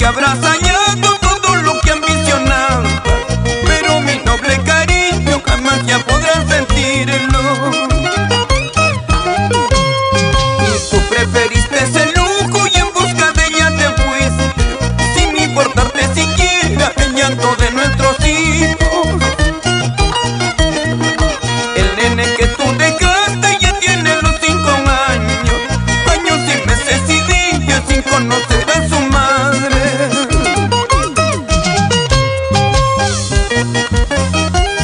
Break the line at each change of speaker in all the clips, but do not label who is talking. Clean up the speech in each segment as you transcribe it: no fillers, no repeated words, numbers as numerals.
que habrás hallado todo lo que ambicionabas, pero mi noble cariño jamás ya podrás sentirlo. Y tú preferiste ese lujo y en busca de ella te fuiste, sin importarte siquiera el llanto de nuestros hijos. El nene que tú dejaste ya tiene los 5 años, años y meses y días sin conocer a su madre.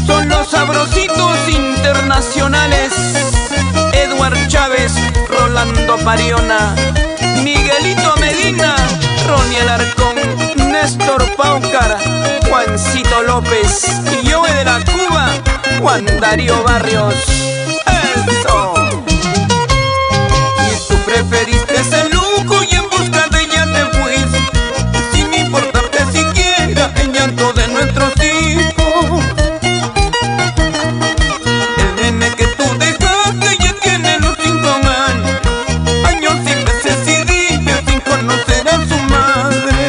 Son los sabrositos internacionales: Edward Chávez, Rolando Pariona, Miguelito Medina, Ronnie Alarcón, Néstor Paucar, Juancito López y Joe de la Cuba, Juan Darío Barrios. ¡Eso! Y tú preferiste ese lujo y en busca de ella te fuiste, sin importarte siquiera el llanto de nuestros hijos. El nene que tú dejaste ya tiene los 5 años, años y meses y días sin conocer a su madre.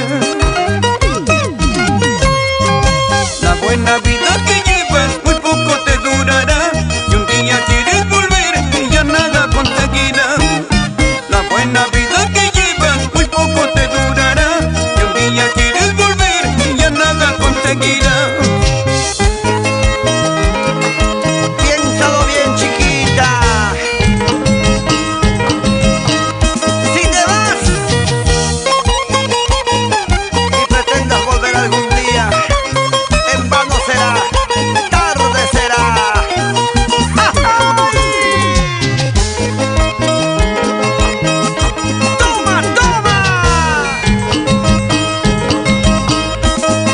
La buena vida que llevas muy poco te durará, y un día quieres volver y ya nada conseguirás. La buena vida que llevas muy poco te durará, y un día quieres volver y ya nada conseguirás.
Piénsalo bien, chiquita. Si te vas y pretendas volver algún día, en vano será, tarde será. ¡Toma, toma!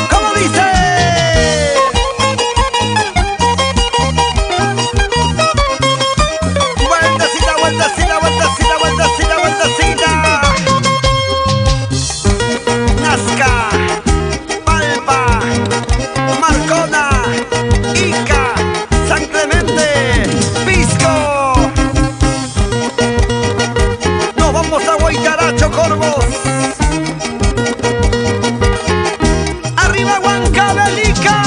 ¿Cómo dice? Vueltecita, vueltecita, vueltecita, vueltecita, vueltecita. Nazca, Palpa, Marcona, Ica, San Clemente, Pisco. Nos vamos a Guaitaracho, Corvos. Arriba Huancavelica.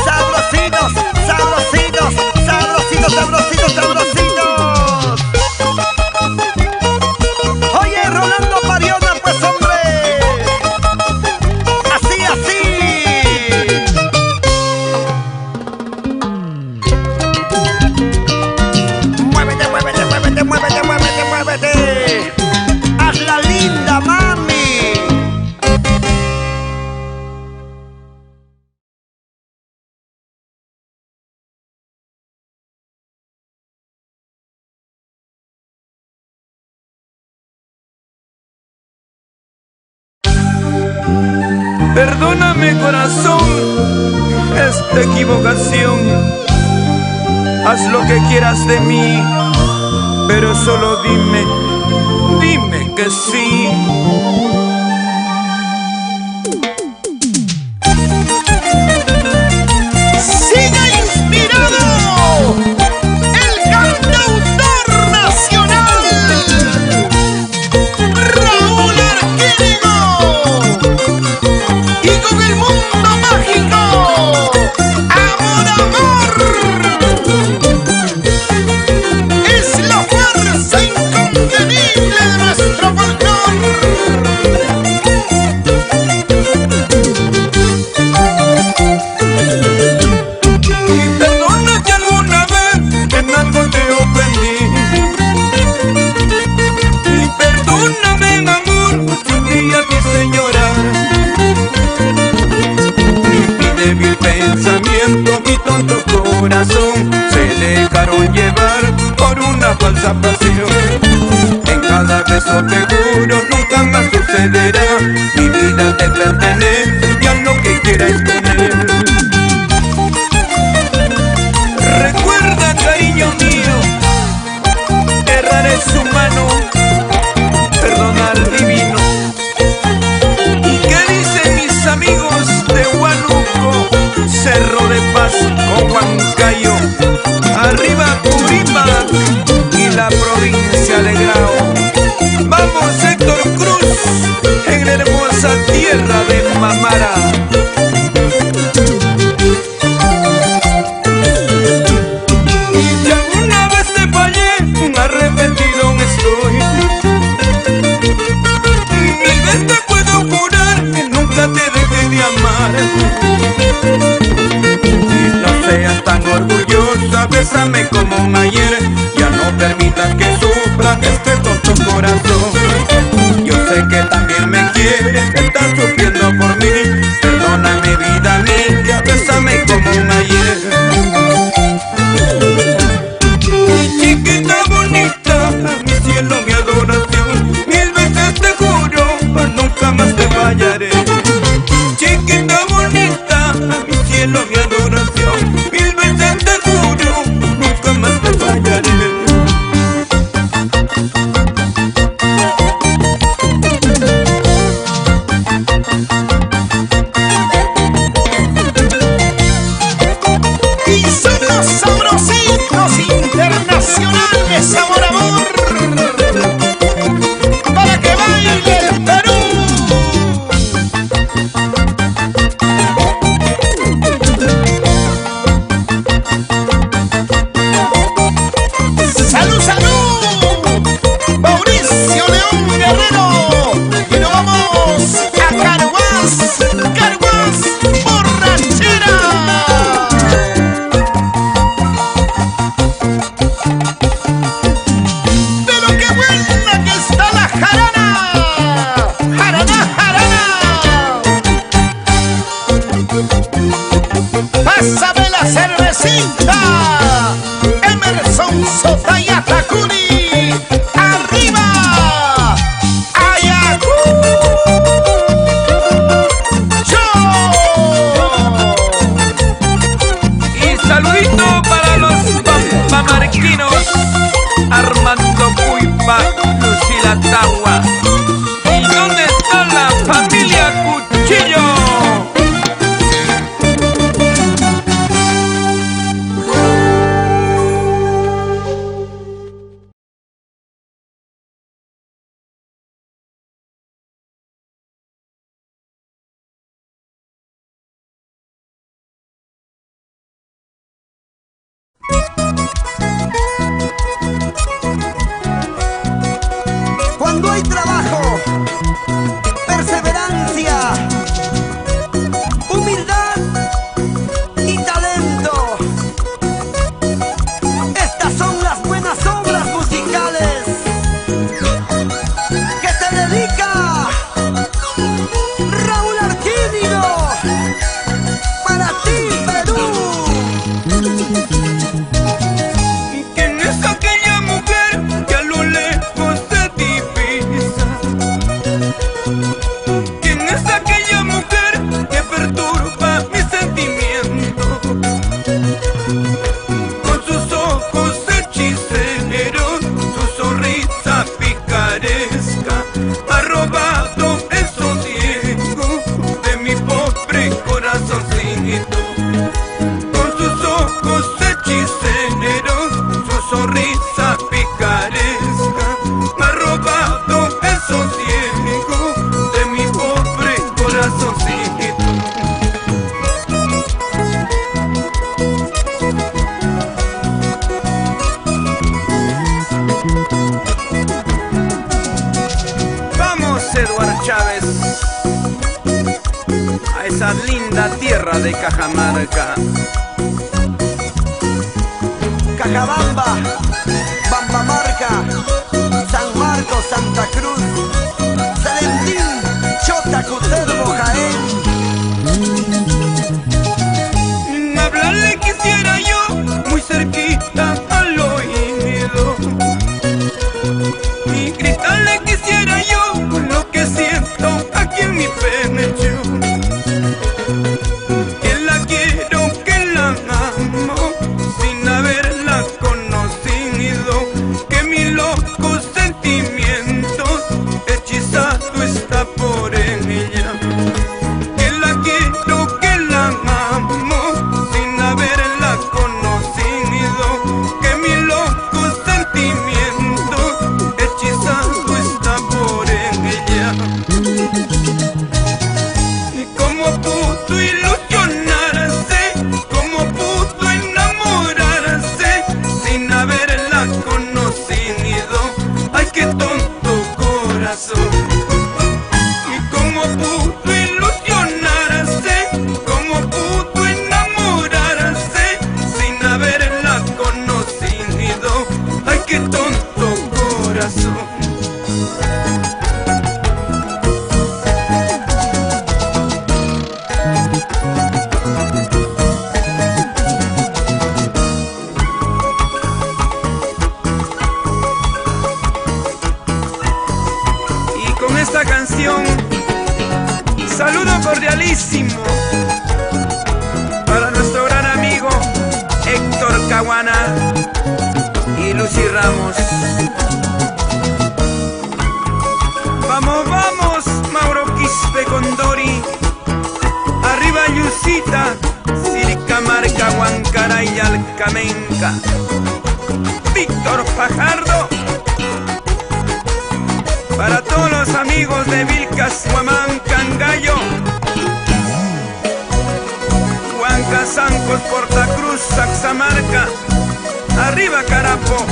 Sabrositos, sabrositos, sabrositos, sabrositos, sabrositos. Oye, Rolando Pariona, pues hombre, así, así. Muévete, muévete, muévete, muévete, muévete, muévete. Hazla linda, mami.
Perdóname, corazón, esta equivocación. Haz lo que quieras de mí, pero solo dime, dime que sí.
¡Siga inspirado! ¡El cantautor nacional! ¡Raúl Arquírigo! ¡Y con el mundo mágico! ¡Amor, amor! ¡Es la fuerza incontenible de nuestro folclor!
Y perdona que alguna vez en algo te ofendí. Y perdóname, amor, si un día te hice llorar. Mi débil pensamiento, mi tonto corazón se dejaron llevar por una falsa pasión. En cada beso te juro nunca más sucederá. Mi vida te pertenece y haz lo que quieras con él. Recuerda, cariño mío, errar es humano, perdonar divino. ¿Y qué dicen mis amigos de Huánuco, Cerro de Paz con Huancayo? Arriba Purímac y la provincia
Aquí está la jarana. Jarana, jarana. Pásame la cervecita. Emerson Sota y Atacuni. ¡Arriba! ¡Ayacucho!
Y saludito para los pampamarquinos, Armando Puipa, Lucila Tagua. ¿Y dónde está la familia Cuchillo?
Cuando hay trabajo, perseverancia, humildad y talento, estas son las buenas obras musicales que te dedica Raúl Arquínido para ti, Perú.
¿Quién es aquella mujer que a lo lejos se divisa? ¿Quién es aquella mujer que perturba mis sentimientos? Con sus ojos hechiceros, su sonrisa picaresca, ha robado el sosiego de mi pobre corazoncito. Con sus ojos hechiceros, su sonrisa picaresca, me ha robado el sosiego de mi pobre corazoncito. Vamos, Eduard Chávez, a esa linda tierra de Cajamarca.
Cajabamba, Bambamarca, San Marcos, Santa Cruz, Salentín, Chota, Cutervo, Jaén.
Hablarle quisiera yo muy cerquita al oído y gritarle quisiera yo lo que siento aquí en mi pecho. Que la quiero, que la amo sin haberla conocido, que mi loco sentimiento hechizado está por ella. Que la quiero, que la amo sin haberla conocido, que mi loco sentimiento hechizado está por ella. ¿Y cómo pudo ilusionarse? ¿Cómo pudo enamorarse sin haberla conocido? ¡Ay, qué tonto corazón! ¿Y cómo pudo ilusionarse? ¿Cómo pudo enamorarse sin haberla conocido? ¡Ay, qué tonto corazón! Y con esta canción, saludo cordialísimo para nuestro gran amigo Héctor Caguana y Lucy Ramos. Vamos, vamos, Mauro Quispe Condori. Arriba Yusita, Siricamarca, Huancara y Alcamenca. Víctor Fajardo. Para todos los amigos de Vilcas, Huamán, Cangallo, Huanca, Zancos, Portacruz, Saxamarca. Arriba Carapo.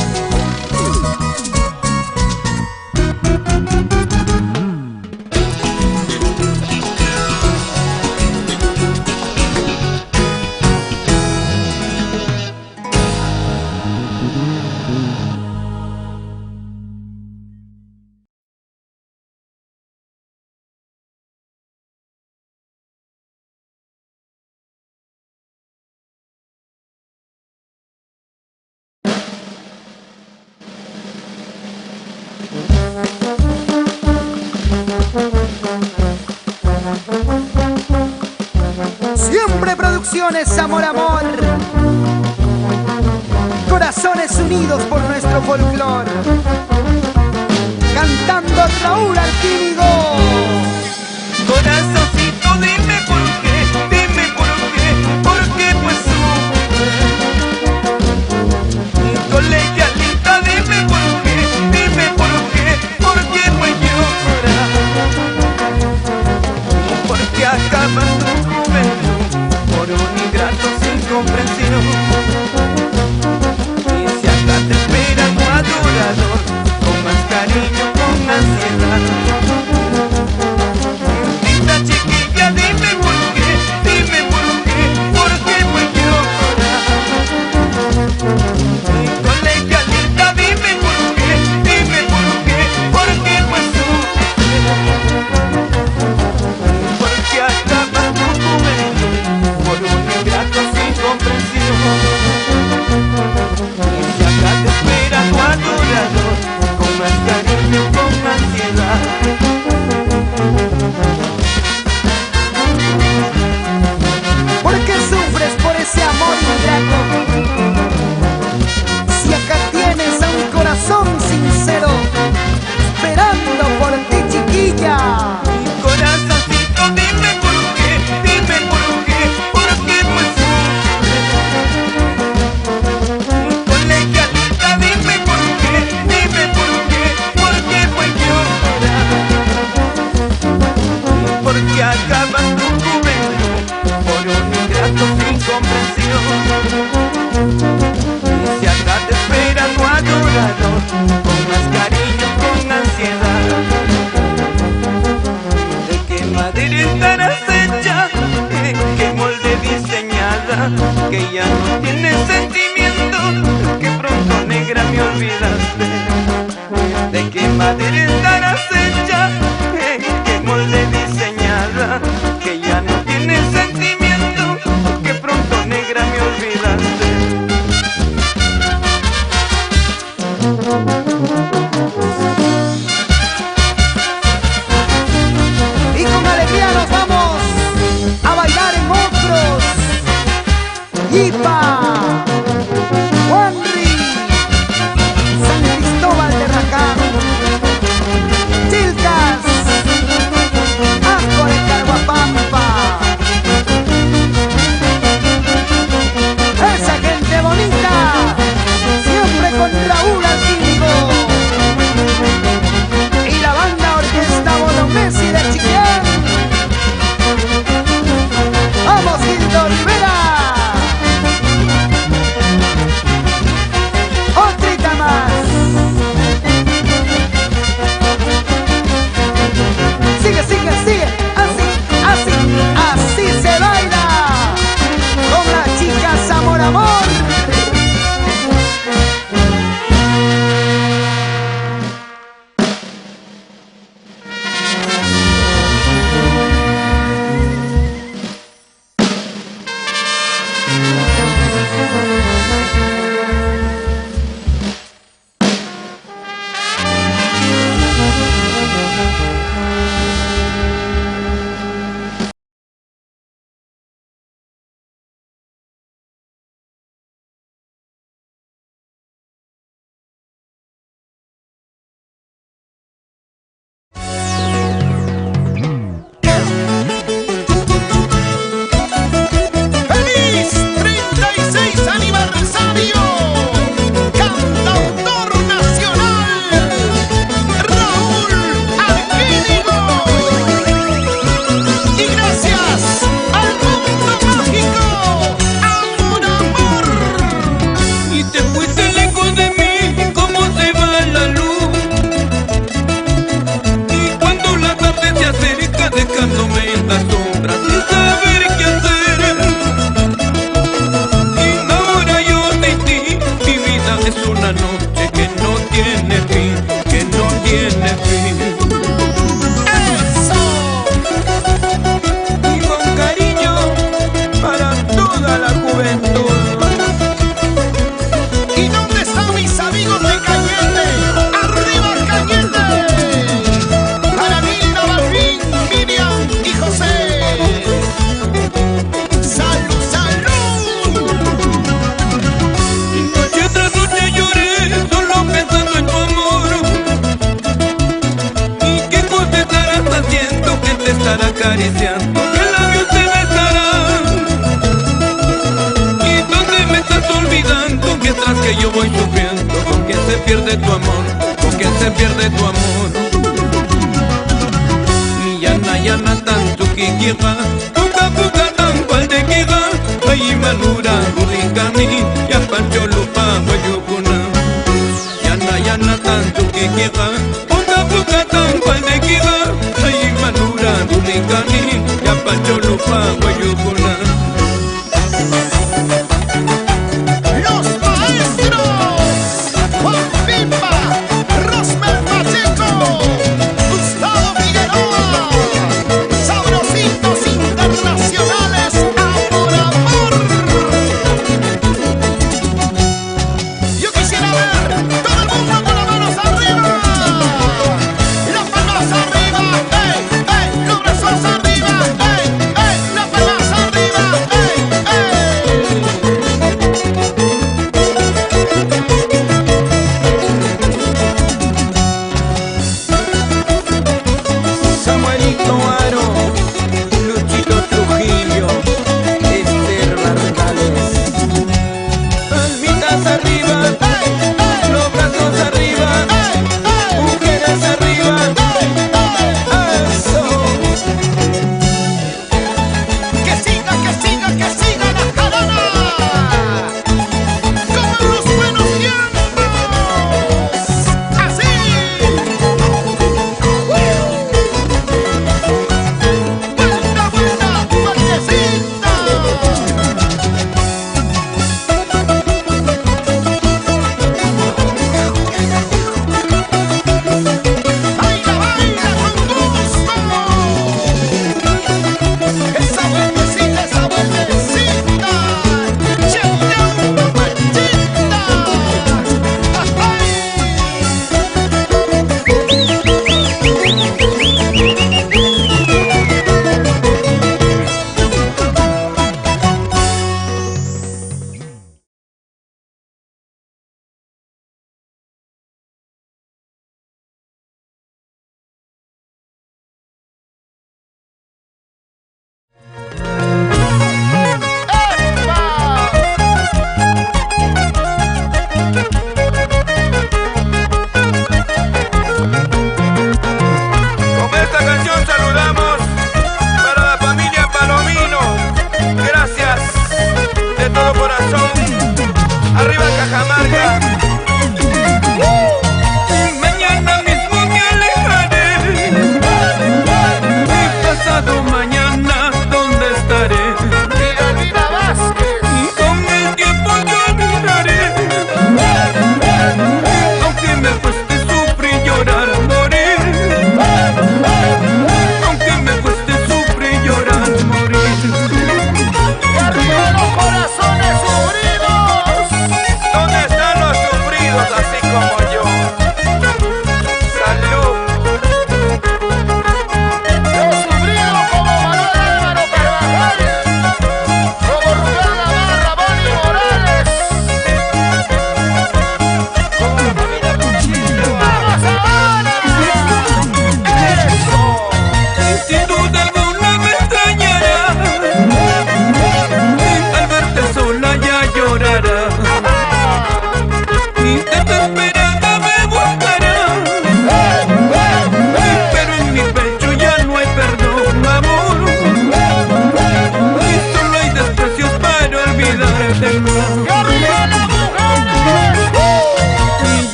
Siempre Producciones, amor, amor. Corazones unidos por nuestro folclor. Cantando Raúl Alquímigo.
Corazoncito, dime por qué, pues sufre. Colegialita, dime por qué, pues llora. Porque acabas tu juventud por un ingrato sin comprensión. Y si acá te espera tu adorador, con más cariño, con ansiedad. Chiquilla, dime por qué, pues llora. Colegialita, dime por qué, pues sufre. Porque acabas tu juventud por un ingrato sin comprensión. Y si acá te espera tu adorador, con más cariño, con ansiedad.
¿Por qué sufres por ese amor ingrato? Si acá tienes a un corazón sincero esperando por ti, chiquilla.
Corazoncito, dime por qué, pues sufre. Colegialita, dime por qué, pues llora. Porque acabas tu juventud por un ingrato sin comprensión. Y si acá te espera tu adorador, con más cariño, con ansiedad. ¿De qué madera estarás hecha? ¿De qué molde diseñada? Que ya no tienes sentimiento, que pronto negra me olvidaste. ¿De qué madera estarás hecha? ¿De qué molde diseñada? Que ya no tienes sentimiento, que pronto negra me olvidaste.
Y con alegría nos vamos a bailar en otros. Yipa, Juanri, San Cristóbal de Racán, Chilcas, Ajo de Carguapampa. Esa gente bonita, siempre con Raúl Alquímigo. Y la banda Orquesta Bonomesi de Chiquián. ¡Vamos, Gildo Rivera! ¡Otrita más! Sigue, sigue, sigue. Así se baila. Con las chicas, amor, amor.
¿Y dónde están mis amigos de Cañete? ¡Arriba Cañete!
acariciando, que labios te besarán. ¿Y dónde me estás olvidando? Mientras que yo voy sufriendo, ¿con quién se pierde tu amor? ¿Con quién se pierde tu amor? Yana tanto kikira, puka puka tan cual de kira, ay manura rulikani, ya pancho lupa guayukuna. Yana tanto kikira, puka puka tan cual de kira, ay manura rulikani, ya pancho lupa guayukuna.
Los maestros Juan Pimba, Rosmer Pacheco, Gustavo Figueroa, Sabrositos Internacionales, Amor, Amor. Yo quisiera ver todo el mundo con las manos arriba, las palmas arriba, los brazos arriba, las palmas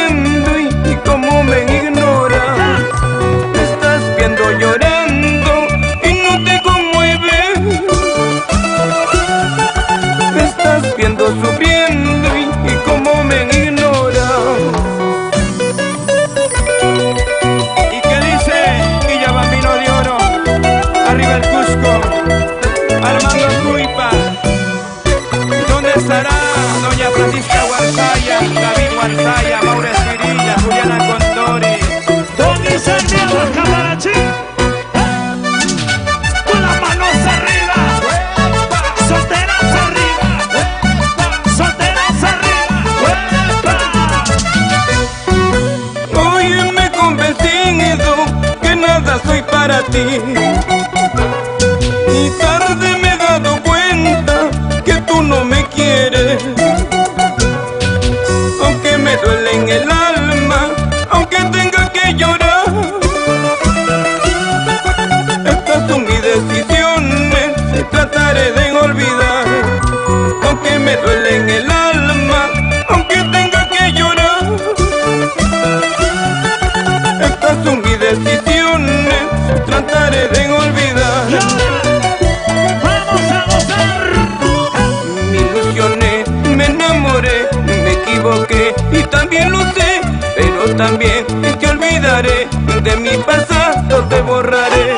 sufriendo y cómo me ignoras. Me estás viendo llorando y no te conmueve. Me estás viendo sufriendo y cómo me ignoras. ¿Y qué dice Villa Bambino de Oro? Arriba el Cusco, Armando Cuipa. ¿Dónde estará doña Francisca Guarzaya, David Guarzaya, Maura Espirilla, Juliana Condori?
¿Dónde se lleva Camarachín? Con las manos arriba. Solteras arriba. Solteras arriba.
Hoy me he convencido que nada soy para ti. Y tarde me he dado cuenta que tú no me quieres. Aunque me duele en el alma, aunque tenga que llorar. Estas son mis decisiones, trataré de olvidar. Aunque me duele en el alma, aunque tenga que llorar. Estas son mis decisiones, trataré de olvidar.
Vamos a gozar.
Me ilusioné, me enamoré, me equivoqué y también lo sé, pero también te olvidaré, de mi pasado te borraré.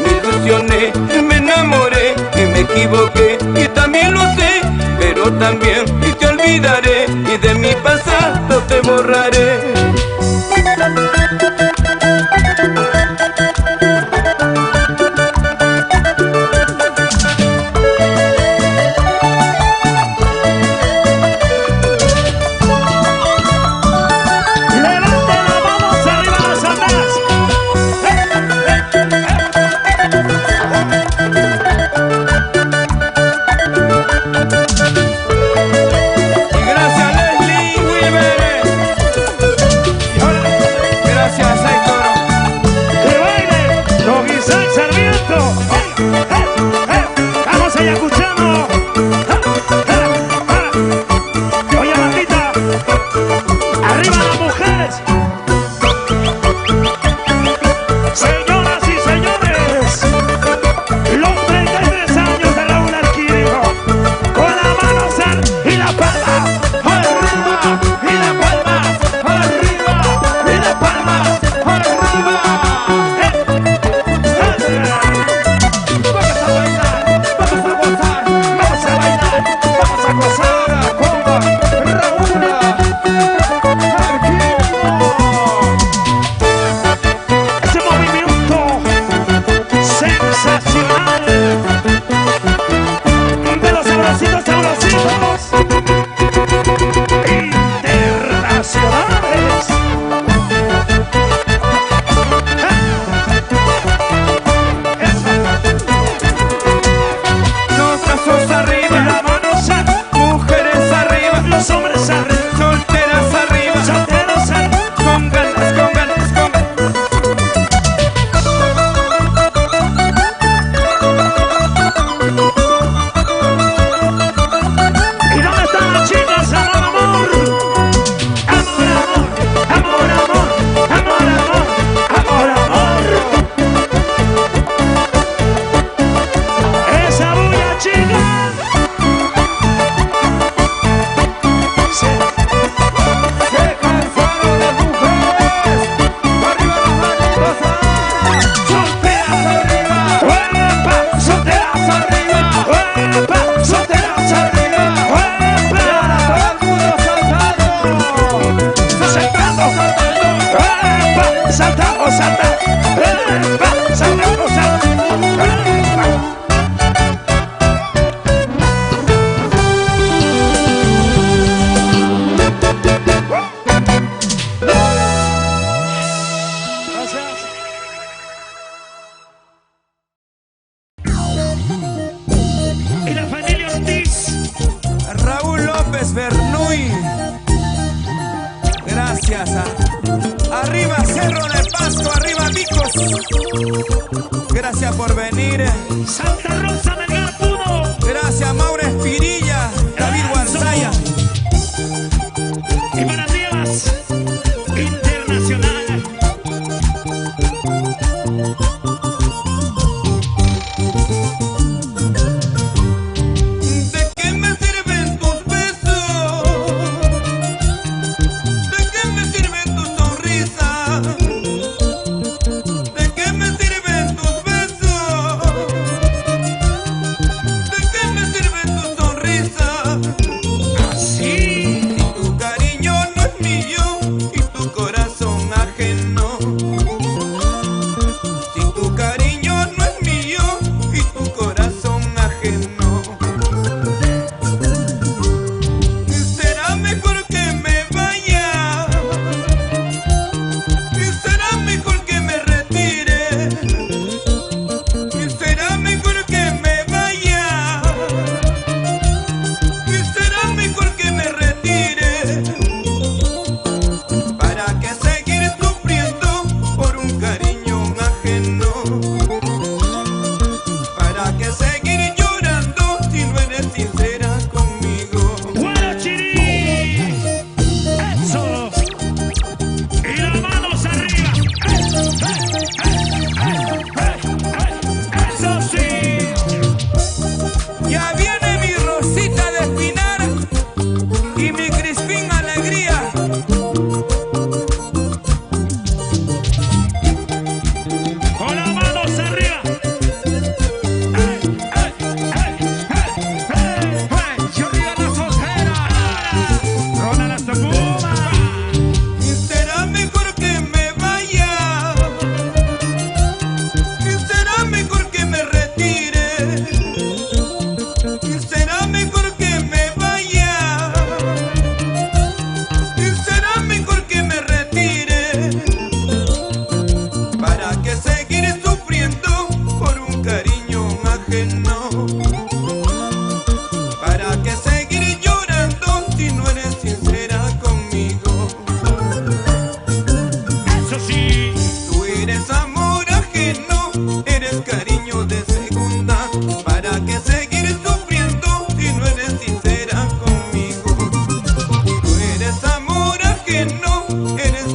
Me ilusioné, me enamoré y me equivoqué y también lo sé, pero también te olvidaré y de mi pasado te borraré.
Levante las manos arriba las atrás.
Y gracias Leslie Wilber. Gracias Héctor.
¡Que baile! ¡Don Isaac Sarmiento! ¡Vamos allá escuchando! Oye, bandita, arriba las mujeres. Señoras y señores, los 33 años de Raúl Arquírico, con la mano y la palma arriba, y la palma arriba, y la palma arriba. Vamos a bailar, vamos a gozar, vamos a bailar, vamos a gozar con Raúl Arquírico. Ese movimiento sensacional de los sabrositos, sabrositos internacionales.
Los brazos arriba,
La mano
mujeres arriba,
los hombres arriba,
solteras arriba,
solteros arriba.
con ganas, con ganas, con ganas.
¿Y dónde están las chicas? Amor, amor. Amor, amor. Amor, amor. Amor, amor. Amor, amor. Esa bulla, chica. Sí.
Se cansaron las mujeres, arriba las manos ahora.
Solteras arriba. ¡Uepa! Solteras arriba. ¡Uepa! Solteras arriba. ¡Uepa!
Todo el mundo saltando.
Saltando, ¡uepa! Saltando, saltando, ¡uepa! Saltando, saltando, ¡uepa! Gracias. Y la familia Ortiz.
Raúl López Bernuy. Gracias. Arriba Cerro de Pasto, arriba Vicos. Gracias por venir.
Santa Rosa del Gatuno.
Gracias Maura Espirilla, David Guarzaya.
Y para Díaz.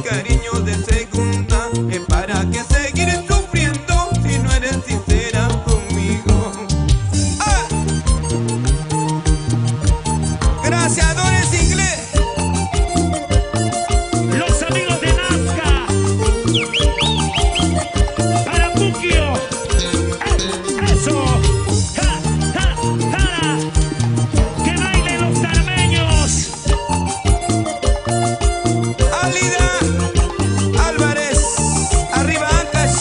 cariño de segunda. ¿Para qué seguir sufriendo si no eres sincera conmigo? ¡Ah! Gracias, Dones Inglés.
Los amigos de Nazca. Para Puquio. Eso. Ja, ja, ja. Que bailen los tarmeños.
Alida Álvarez, arriba Ancash.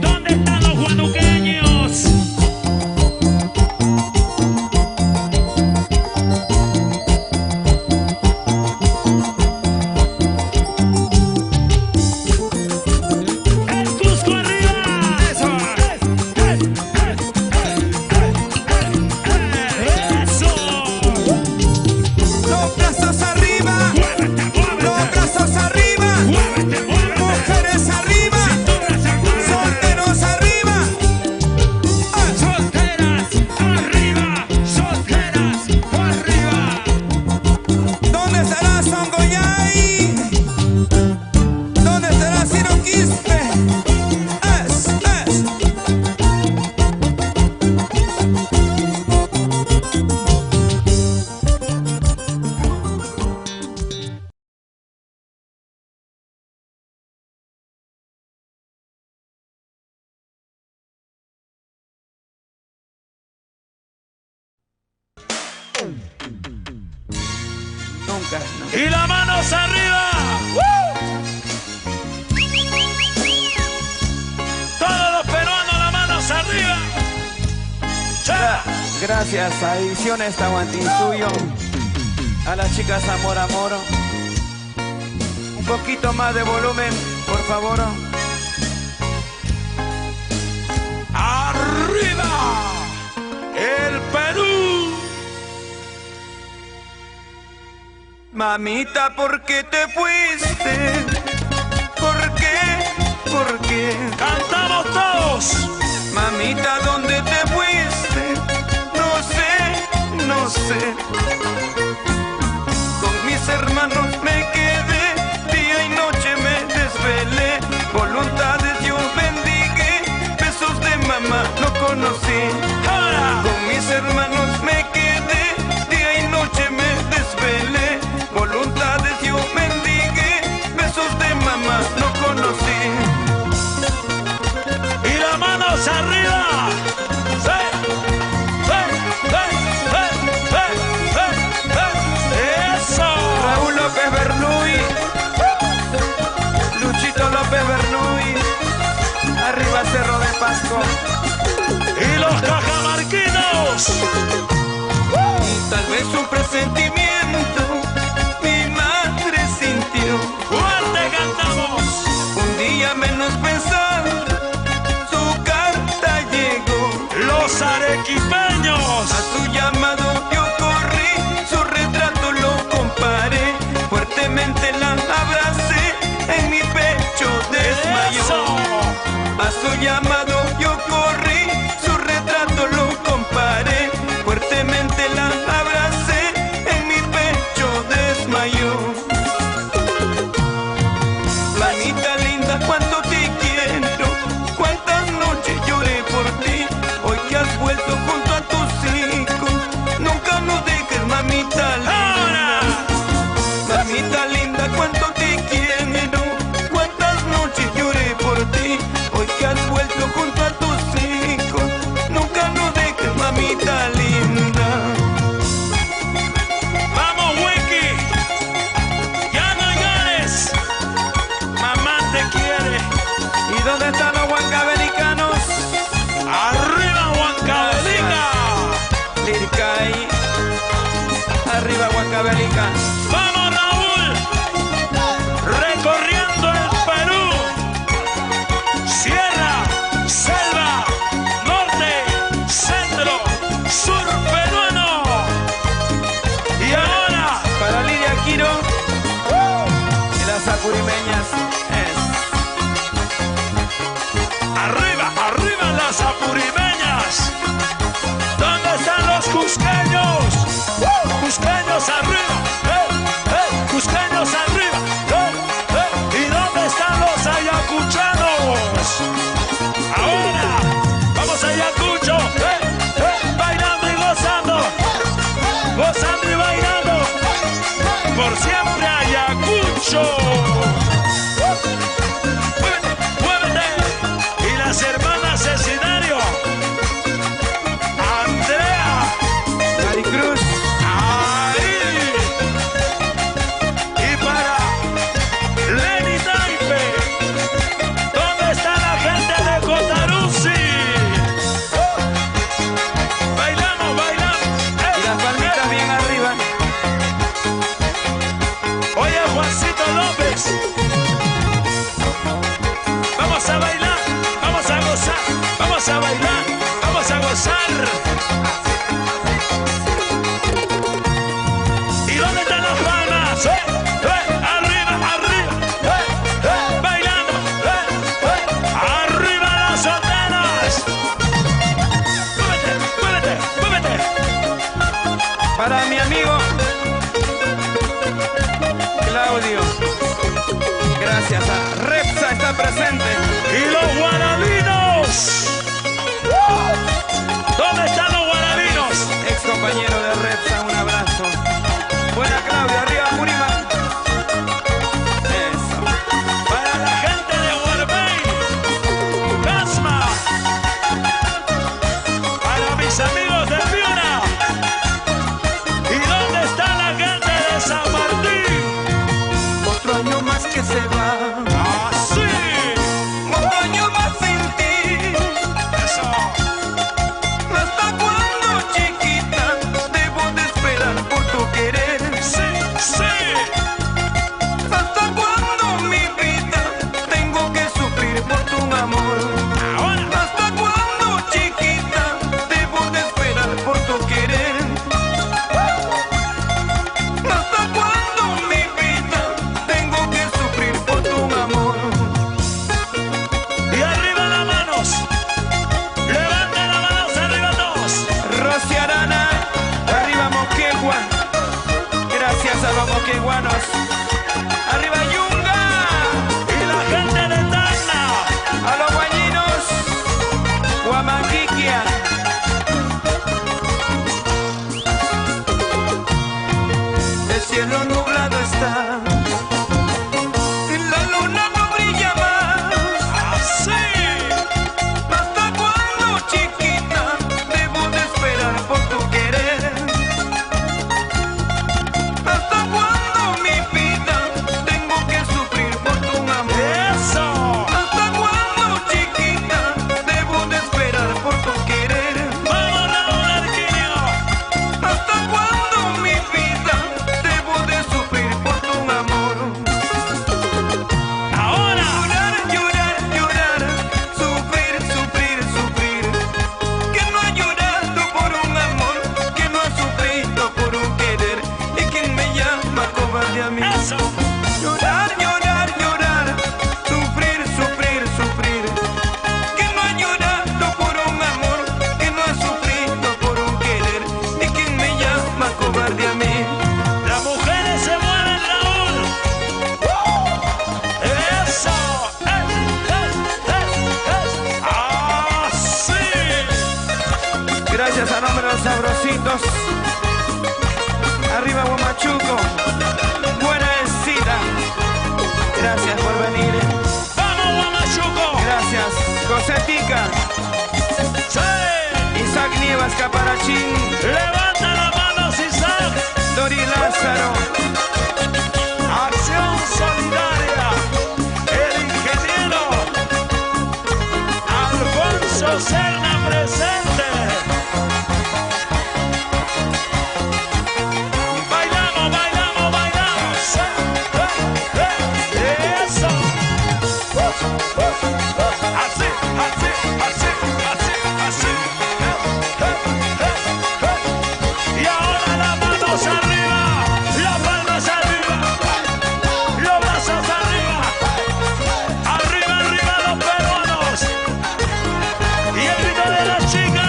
¿Dónde están los guanuqueños? El Cusco arriba. Eso. Eso.
Los brazos arriba,
Muévete,
los
muévete.
brazos arriba,
Muévete, muévete.
mujeres arriba, solteros arriba.
Solteras arriba, solteras arriba.
¿Dónde estará Songoyay? ¿Dónde estará Ciro Quispe? Es. Nunca, no.
Y las manos arriba. Todos los peruanos, las manos arriba. ¡Cha!
Gracias a Ediciones Tahuantinsuyo, a las chicas Amor Amor. Un poquito más de volumen, por favor.
¡Arriba! ¡El Perú!
Mamita, ¿por qué te fuiste? ¿Por qué? ¿Por qué?
¡Cantamos todos!
Mamita, ¿dónde te fuiste? No sé, no sé. Con mis hermanos me quedé, día y noche me desvelé. Voluntades yo bendigué, besos de mamá no conocí.
¡Ahora!
Con mis hermanos me quedé, día y noche me desvelé. Voluntades yo bendigué, besos de mamá no conocí.
¡Y las manos arriba! ¡Sí! ¡Eso!
Raúl López Bernuy, Luchito López Bernuy, arriba Cerro de Pasco.
¡Y los cajamarquinos!
Y tal vez un presentimiento mi madre sintió.
¡Fuerte cantamos!
Un día menos pensado su carta llegó.
¡Los arequipeños!
A su llamado yo corrí, su retrato lo comparé. Fuertemente la abracé, en mi pecho desmayó.
¡Eso!
A su llamado yo corrí, su retrato lo comparé. Fuertemente la abracé, en mi pecho desmayó. Manita linda, cuánto te quiero, cuántas noches lloré por ti. Hoy que has vuelto junto a tus hijos, nunca nos dejes, mamita linda. Mamita linda, cuánto te quiero, cuántas noches lloré por ti. Hoy que has vuelto junto
siempre Ayacucho. Muévete. Y las hermanas escenario. Andrea.
Maricruz.
Ahí. Y para Lenny Naipe. ¿Dónde está la gente de Cotaruzzi? Bailamos, bailamos.
Y las palmitas bien arriba.
Oye, Juancito López. Vamos a bailar, vamos a gozar, vamos a bailar, vamos a gozar. ¿Y dónde están las palmas? Arriba, arriba, bailando, arriba las solteras. Muévete, muévete, muévete.
Para mi amigo Claudio. Gracias a Repsa está presente.
Y los guarabinos. ¿Dónde están los guarabinos?
Ex compañero de Repsa, un abrazo. Buena Claudio, arriba Purima. Eso.
Para la gente de Guarbey, Casma. Para mis amigos de Piura. ¿Y dónde está la gente de San Martín?
Otro año más que se va.
¡Así!
Otro año más sin ti.
¡Eso!
¿Hasta cuándo, chiquita? Debo de esperar por tu querer.
¡Sí, sí!
¿Hasta cuándo, mi vida? Tengo que sufrir por tu amor.
Ahora.
¿Hasta cuándo, chiquita? Debo de esperar por tu querer. ¿Hasta cuándo, mi vida? Tengo que sufrir por tu amor.
Y arriba las manos. Levanten las manos arriba todos.
Rosy Arana, arriba Moquegua. Gracias a los moqueguanos. Arriba Yunga,
Y la gente de Tacna.
a los guañinos. Huamanquiquia. El cielo nublado está. La luna no brilla más.
¡Así!
¿Hasta cuándo, chiquita? Debo de esperar por tu querer. ¿Hasta cuándo, mi vida? Tengo que sufrir por tu amor.
¡Eso!
¿Hasta cuándo, chiquita? Debo de esperar por tu querer.
¡Vamos, Raúl Arquinio!
¿Hasta cuándo, mi vida? Debo de sufrir por tu amor.
¡Ahora!
Llorar, llorar, llorar, sufrir, sufrir, sufrir. Que no ha llorado por un amor, que no ha sufrido por un querer. Y quien me llama cobarde a mí.
¡Eso!
Llorar, llorar, llorar, sufrir, sufrir, sufrir. Que no ha llorado por un amor, que no ha sufrido por un querer. Y quien me llama cobarde a mí.
Las mujeres se mueven, Raúl. ¡Eso! ¡Así!
Gracias a nombre de los sabrositos. Arriba Huamachuco. Buena escida. Gracias por venir.
¡Vamos, Guamachuco!
Gracias. Cosetica.
¡Sí!
Isaac Nievas Caparachín.
¡Levanta las manos, Isaac!
Dori Lázaro.
¡Acción solidaria! El ingeniero Alfonso Serna presente. Bailamos, bailamos, bailamos. Eso. Así, así, así, así, así. Y ahora las manos arriba, las palmas arriba, los brazos arriba, arriba, arriba los peruanos. Y el grito de las chicas.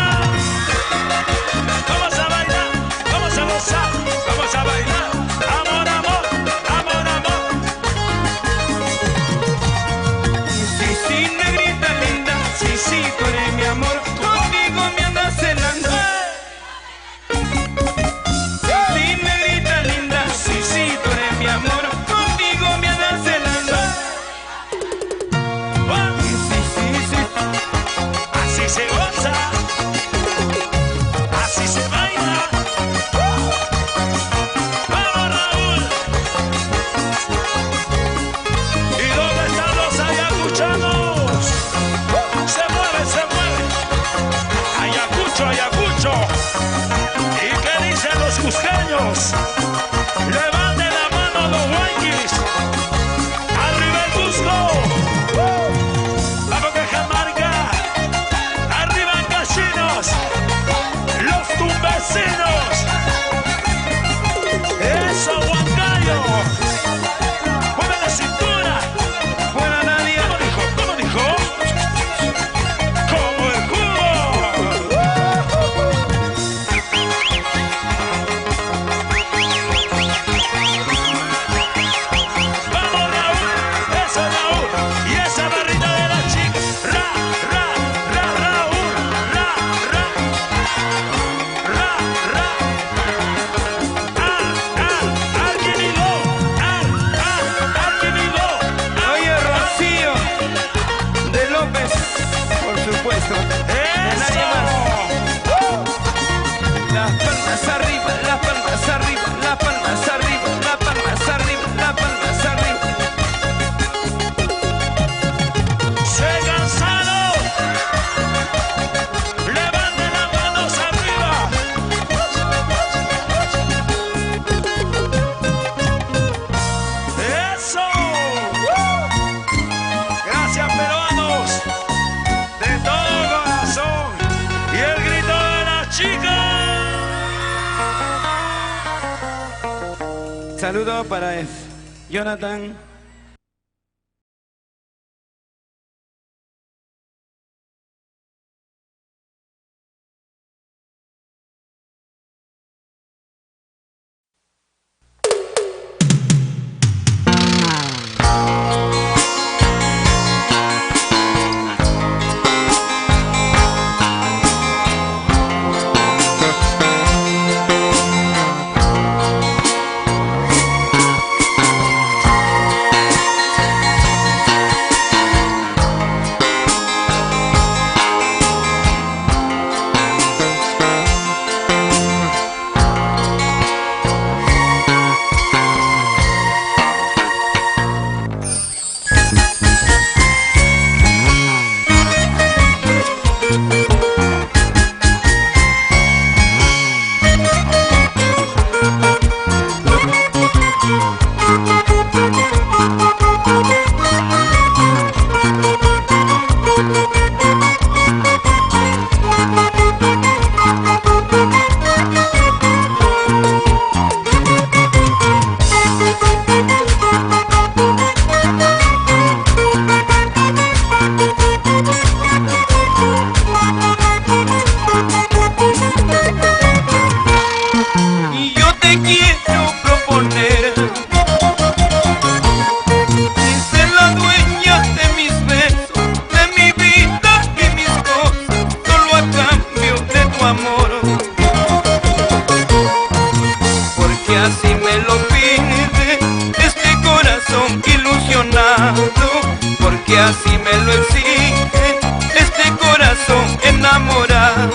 hermanos. Levanten la mano los guayquis. Arriba el Cusco. Vamos que Jamarca. Arriba Casinos. Los tumbecinos. Eso, Huancayo. Mueve la cintura.
Buena nadie.
¿Cómo dijo? ¿Cómo dijo? Como el cubo. Vamos, Raúl. Eso, Raúl. Y esa barrita de la chica. Raúl. Alguien hiló.
Oye, Rocío de López, por supuesto. Nadie más. Las palmas arriba, las palmas arriba, las palmas arriba, las palmas arriba, las palmas arriba.
Se cansaron. Levanten las manos arriba. Eso. Gracias, peruanos. De todo corazón. Y el grito de la chica.
Saludos para Jonathan. Y yo te quiero proponer y ser la dueña de mis besos, de mi vida y mis cosas, solo a cambio de tu amor. Porque así me lo pide este corazón ilusionado, porque así me lo exige este corazón enamorado,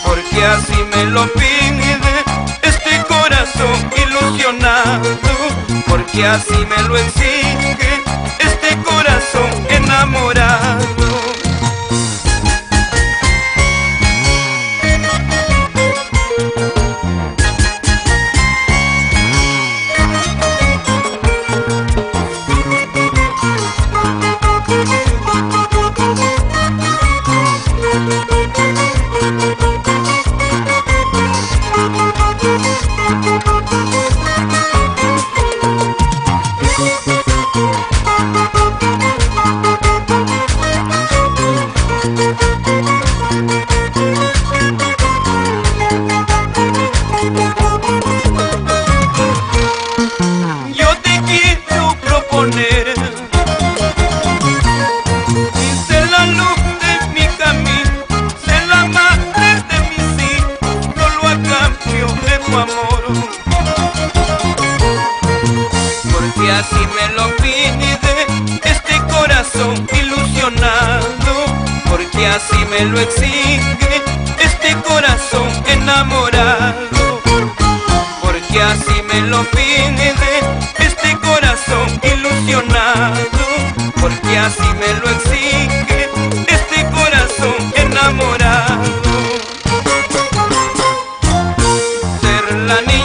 porque así me lo pide este corazón ilusionado, porque así me lo exige este corazón enamorado. Yo te quiero proponer y ser la luz de mi camino, ser la madre de mis hijos, solo a cambio de tu amor. Porque así me lo pide este corazón ilusionado, porque así me lo exige este corazón enamorado, porque así me lo pide este corazón ilusionado, porque así me lo exige este corazón enamorado. Ser la niña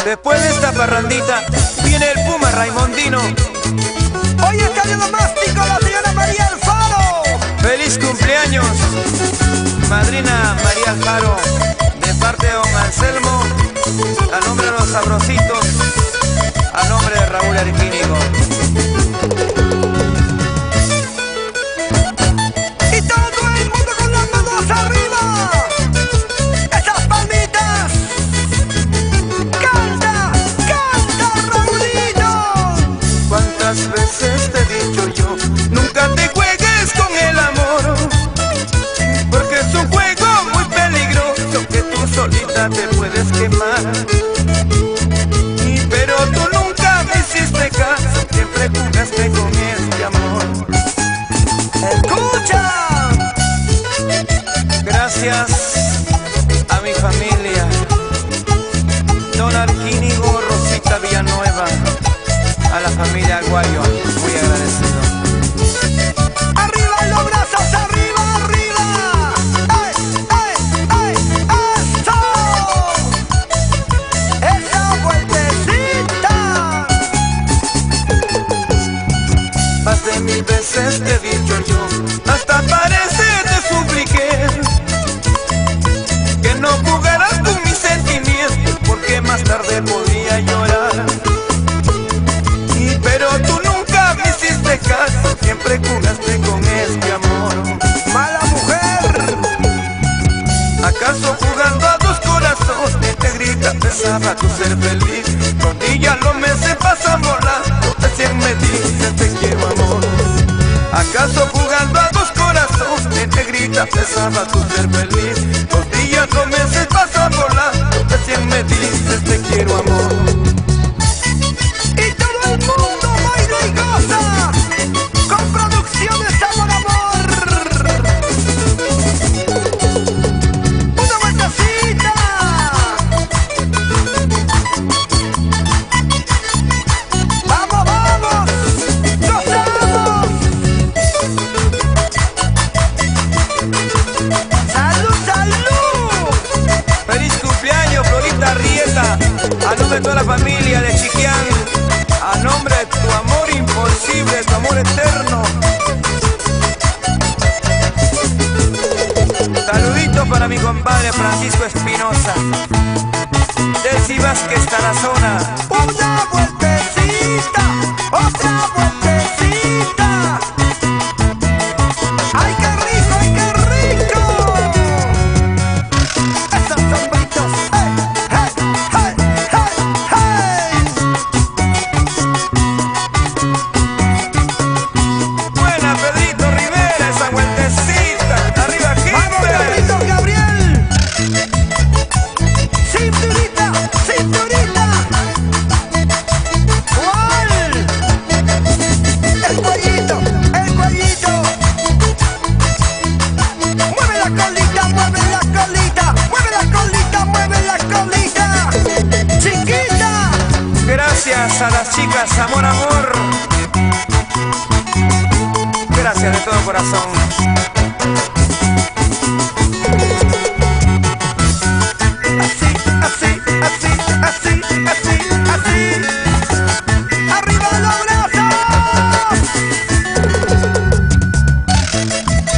Después de esta parrandita viene el Puma Raimondino.
Hoy está de domástico la señora María Alfaro.
¡Feliz cumpleaños, madrina María Alfaro! De parte de don Anselmo, a nombre de los sabrositos, a nombre de Raúl Arquínigo.
Y todo el mundo con las manos arriba. Esas palmitas. Canta, canta, Raulito.
¿Cuántas veces te he dicho yo? Nunca te juegues con el amor, porque es un juego muy peligroso que tú solita te puedes quemar. Pero tú nunca me hiciste caso, siempre jugaste con este amor.
Escucha.
Gracias a mi familia, don Arquínigo, Rosita Villanueva, a la familia Aguayo, muy agradecido.
Arriba los brazos, arriba, arriba. ¡Ey, ey, ey! ¡Eso! ¡Esa vueltecita!
Más de 1000 veces te he dicho yo, hasta parece te supliqué, que no jugaras con mis sentimientos, porque más tarde podría llorar. Pero tú nunca me hiciste caso, siempre jugaste con este amor.
¡Mala mujer!
¿Acaso jugando a dos corazones, negrita, pensaba tu ser feliz? Rodillas los meses pasan volando, recién me dices te quiero amor. ¿Acaso jugando a dos corazones, negrita, pensaba tu ser feliz? Rodillas los meses pasan volando, recién me dices te quiero amor.
Y todo el mundo baila y goza con Producciones Amor Amor. Una vueltecita. Vamos, vamos, gozamos. Salud, salud.
¡Feliz cumpleaños, Florita Rieta! A nombre de toda la familia de Chiquián, a nombre de tu amor imposible, tu amor eterno. Saluditos para mi compadre Francisco Espinosa, Desi Vázquez Tarazona.
Una vueltecita, otra vueltecita. ¡Ay, qué rico, ay, qué rico! Esos sombritos, ¡hey, hey, hey, hey, hey!
Buena, Pedrito Rivera, esa vueltecita. Arriba,
¡Vamos,
gente.
Carlitos Gabriel! ¡Cinturita, cinturita! ¿Cuál? El cuellito, el cuellito. Mueve la colita, mueve la colita, mueve la colita, mueve la colita. Chiquita.
Gracias a las chicas Amor Amor. Gracias de todo corazón.
Así, así, así, así, así, así. ¡Arriba los brazos!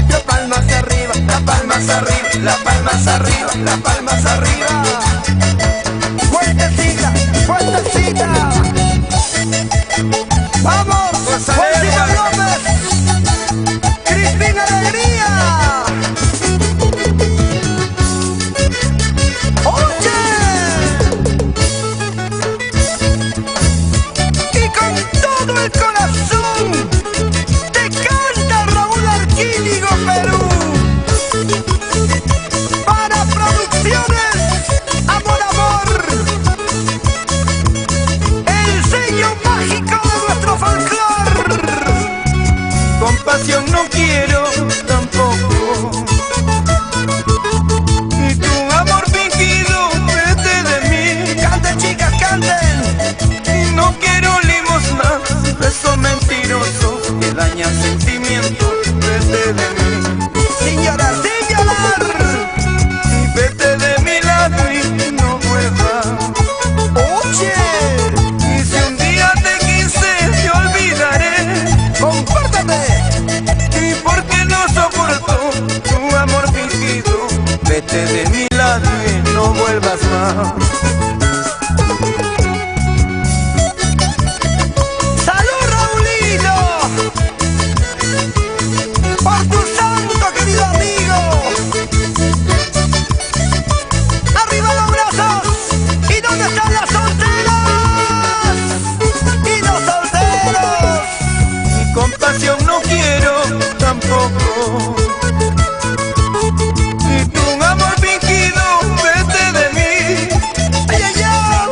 Las palmas arriba, las palmas arriba, las palmas arriba, las palmas arriba. Vueltecita, vueltecita. ¡Vamos! ¡Juancito López! ¡Cristina Alegría! ¡Oye! Y con todo el corazón te canta Raúl Arquínigo, Perú. Para Producciones Amor Amor, el sello mágico de nuestro folclor.
Compasión no quiero tampoco, y tu amor fingido vete de mí.
Canten, chicas, canten.
No quiero limosna, besos mentirosos que dañan sentimientos. Vete de mí,
Sin llorar, sin llorar.
vete de mi lado y no vuelvas.
Oye.
compasión no quiero tampoco. Y tu amor fingido, vete de mí.
Ay, ay, ay.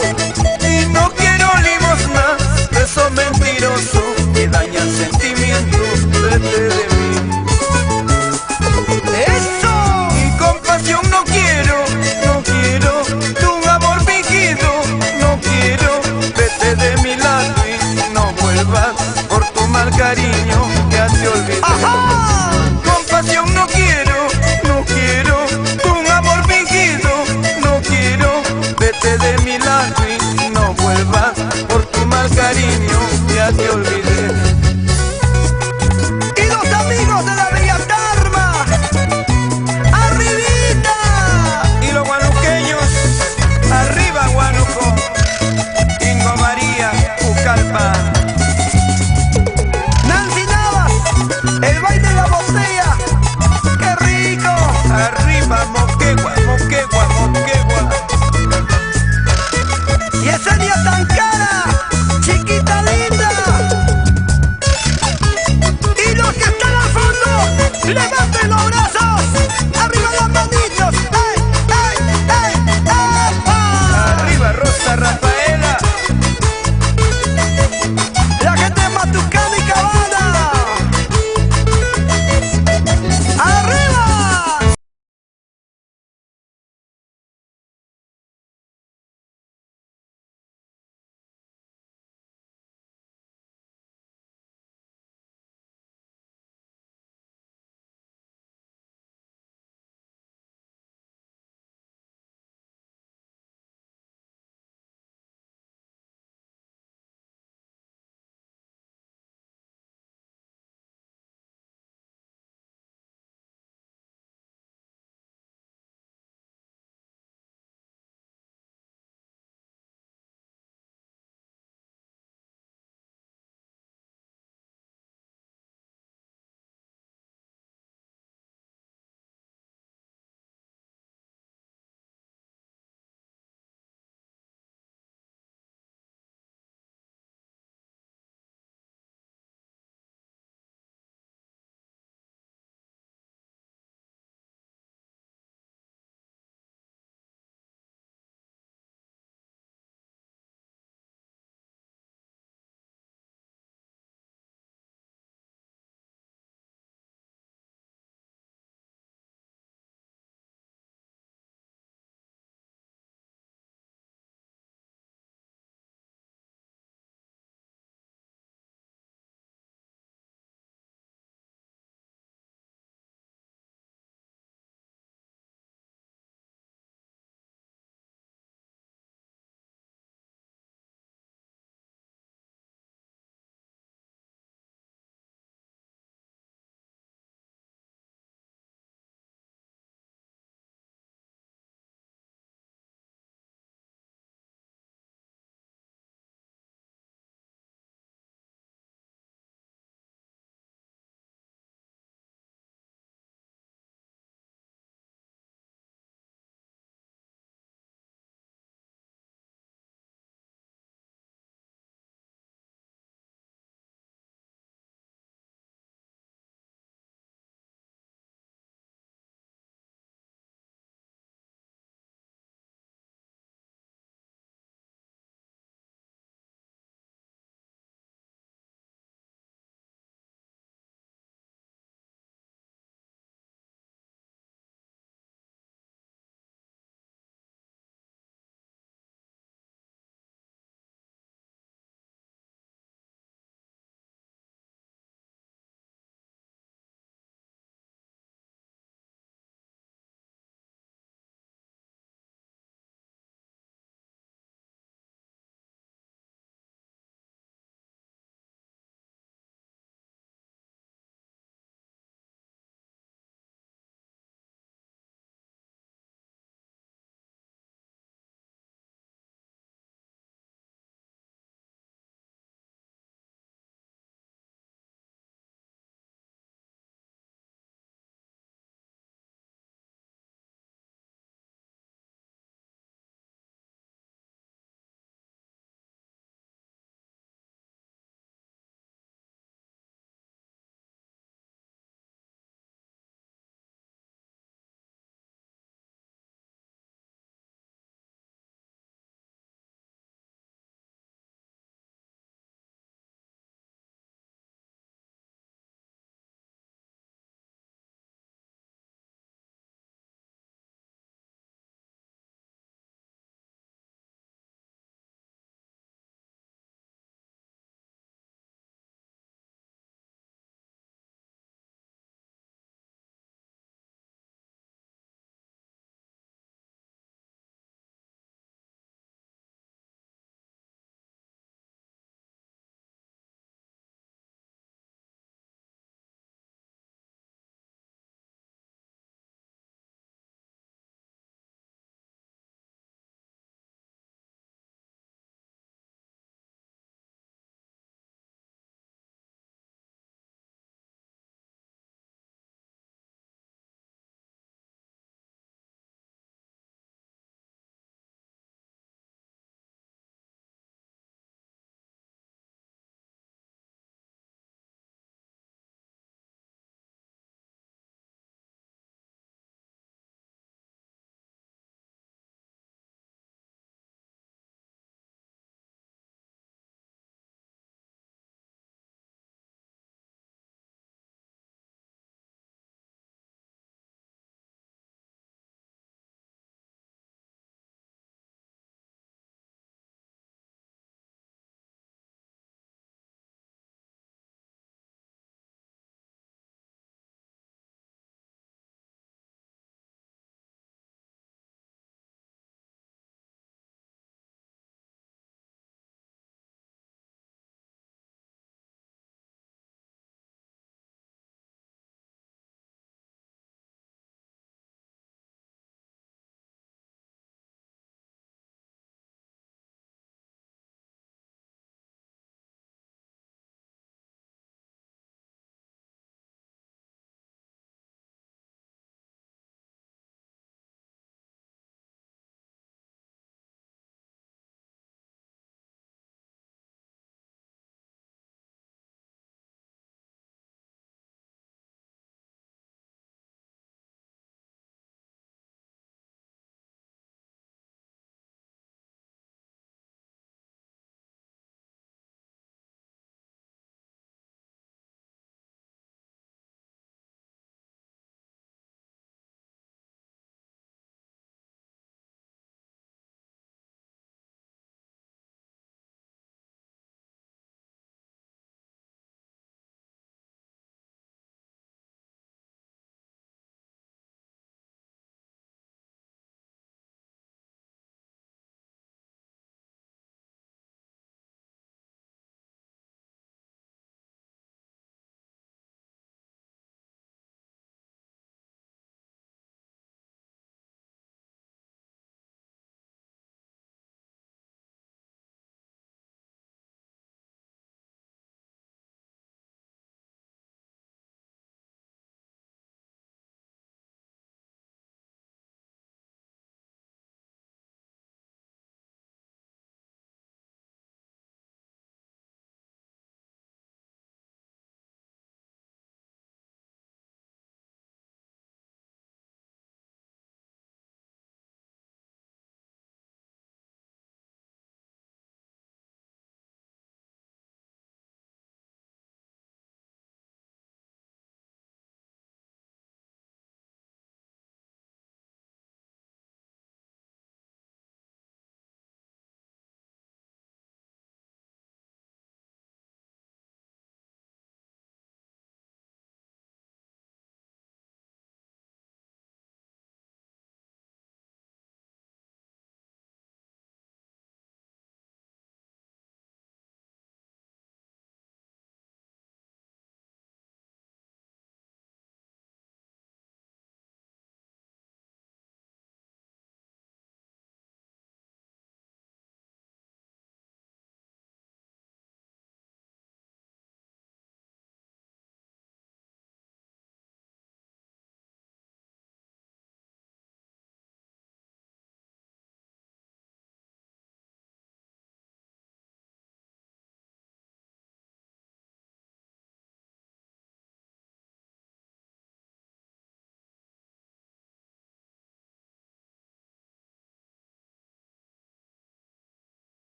Y no quiero limosna, beso mentiroso que daña el sentimiento, vete de mí.
¡Eso!
Y compasión no quiero, no quiero. Tu amor fingido, no quiero. Vete de mi lado y no vuelvas por tu mal cariño, ya te olvidé.
¡Ajá!
Compasión no quiero, no quiero. Tu amor fingido, no quiero. Vete de mi lado y no vuelvas por tu mal cariño, ya te olvidé.
Y los amigos de la Bella Tarma, ¡arribita!
Y los guanuqueños, arriba Guanuco, Ingo María, Pucallpa.
Nancy Navas, el baile de la botella, ¡qué rico!
Arriba Moquegua, Moquegua, Moquegua.
Y ese día tan cara, chiquita linda. Y los que están al fondo, ¡levanta!